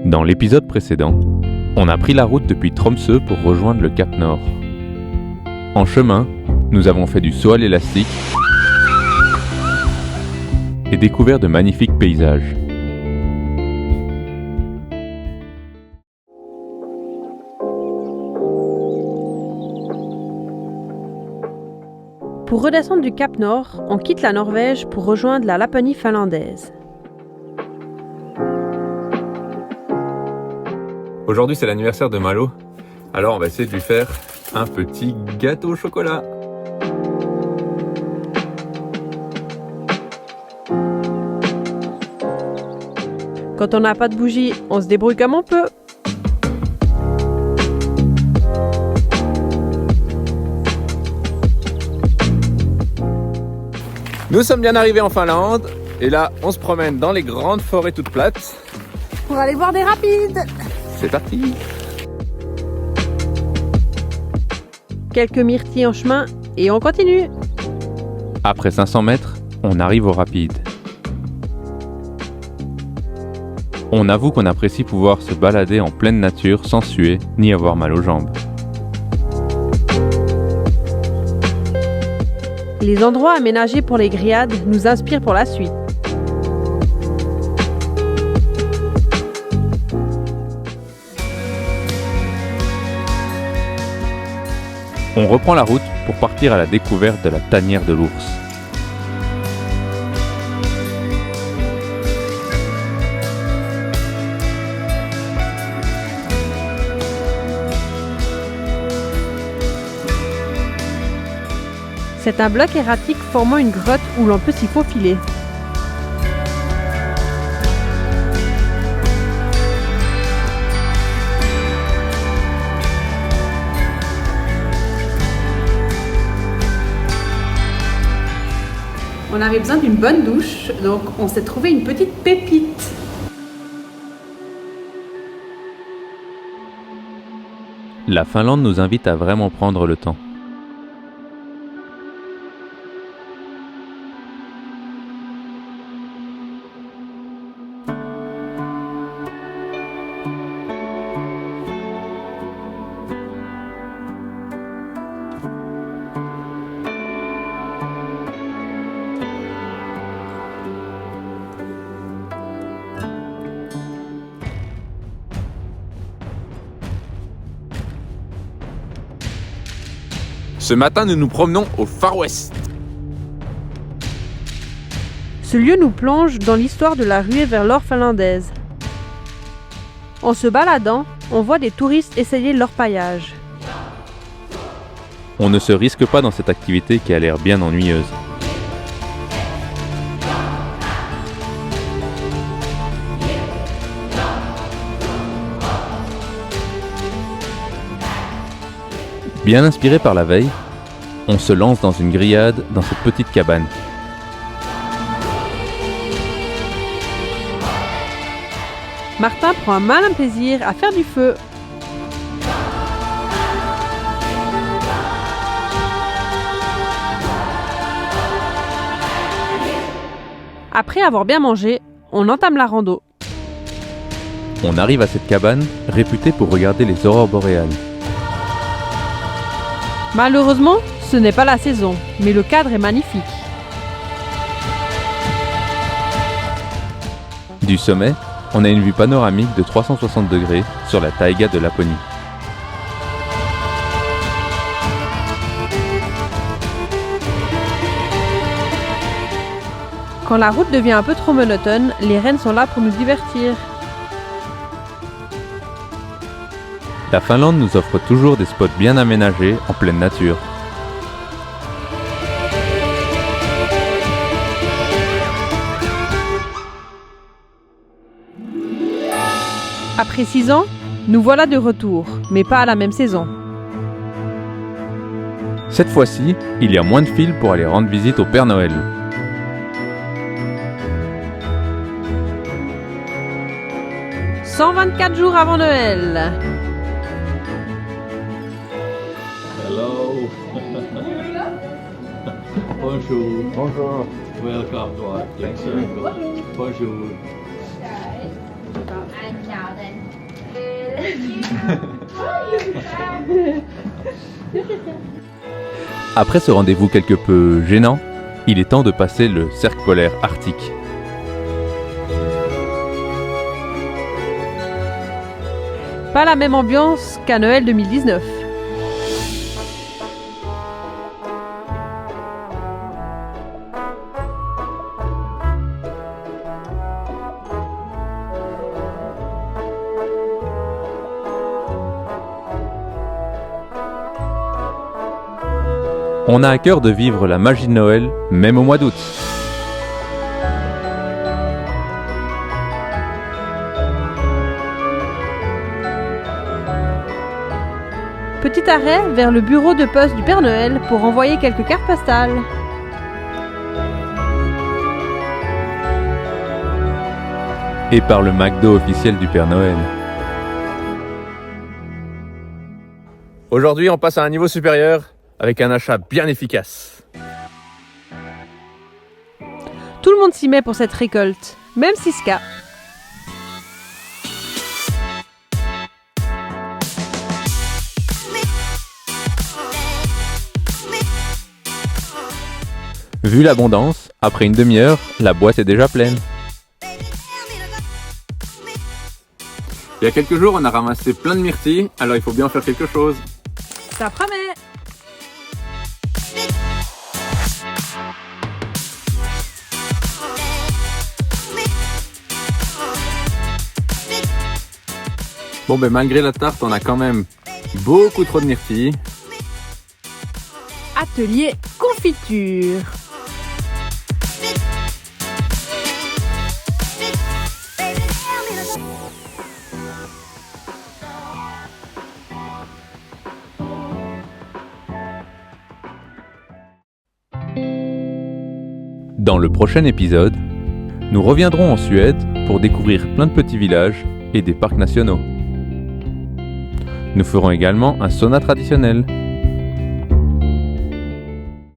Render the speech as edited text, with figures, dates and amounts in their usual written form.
Dans l'épisode précédent, on a pris la route depuis Tromsø pour rejoindre le Cap Nord. En chemin, nous avons fait du saut à l'élastique et découvert de magnifiques paysages. Pour redescendre du Cap Nord, on quitte la Norvège pour rejoindre la Laponie finlandaise. Aujourd'hui, c'est l'anniversaire de Malo, alors on va essayer de lui faire un petit gâteau au chocolat. Quand on n'a pas de bougies, on se débrouille comme on peut. Nous sommes bien arrivés en Finlande, et là, on se promène dans les grandes forêts toutes plates. Pour aller voir des rapides. C'est parti! Quelques myrtilles en chemin et on continue. Après 500 mètres, on arrive au rapide. On avoue qu'on apprécie pouvoir se balader en pleine nature sans suer ni avoir mal aux jambes. Les endroits aménagés pour les grillades nous inspirent pour la suite. On reprend la route pour partir à la découverte de la tanière de l'ours. C'est un bloc erratique formant une grotte où l'on peut s'y faufiler. On avait besoin d'une bonne douche, donc on s'est trouvé une petite pépite. La Finlande nous invite à vraiment prendre le temps. Ce matin, nous nous promenons au Far West. Ce lieu nous plonge dans l'histoire de la ruée vers l'or finlandaise. En se baladant, on voit des touristes essayer l'orpaillage. On ne se risque pas dans cette activité qui a l'air bien ennuyeuse. Bien inspiré par la veille, on se lance dans une grillade dans cette petite cabane. Martin prend un malin plaisir à faire du feu. Après avoir bien mangé, on entame la rando. On arrive à cette cabane réputée pour regarder les aurores boréales. Malheureusement, ce n'est pas la saison, mais le cadre est magnifique. Du sommet, on a une vue panoramique de 360 degrés sur la taïga de Laponie. Quand la route devient un peu trop monotone, les rennes sont là pour nous divertir. La Finlande nous offre toujours des spots bien aménagés en pleine nature. Après 6 ans, nous voilà de retour, mais pas à la même saison. Cette fois-ci, il y a moins de files pour aller rendre visite au Père Noël. « 124 jours avant Noël !» Hello. Bonjour. Bonjour. Welcome to our Bonjour. Bonjour. Après ce rendez-vous quelque peu gênant, il est temps de passer le cercle polaire arctique. Pas la même ambiance qu'à Noël 2019. On a à cœur de vivre la magie de Noël, même au mois d'août. Petit arrêt vers le bureau de poste du Père Noël pour envoyer quelques cartes postales. Et par le McDo officiel du Père Noël. Aujourd'hui, on passe à un niveau supérieur avec un achat bien efficace. Tout le monde s'y met pour cette récolte, même Siska. Vu l'abondance, après une demi-heure, la boîte est déjà pleine. Il y a quelques jours, on a ramassé plein de myrtilles, alors il faut bien faire quelque chose. Ça promet! Bon malgré la tarte, on a quand même beaucoup trop de myrtilles. Atelier confiture. Dans le prochain épisode, nous reviendrons en Suède pour découvrir plein de petits villages et des parcs nationaux. Nous ferons également un sauna traditionnel.